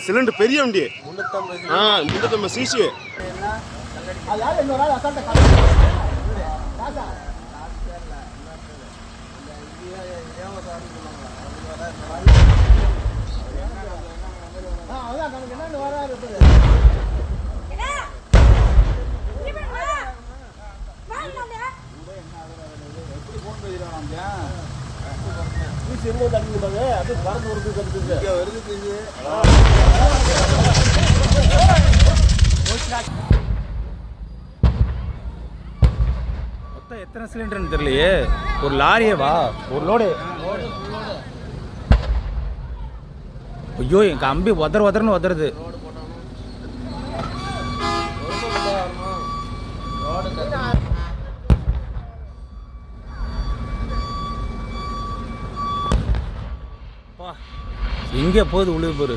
Cylinder பெரிய வண்டி 350 CC. மொத்தம் எத்தனை சிலிண்டர்னு தெரியலையே. ஒரு லாரியே வா, ஒரு லோடு. ஐயோ என் கம்பி உதறன்னு உதறது. எங்கே போகுது உழுது போரு.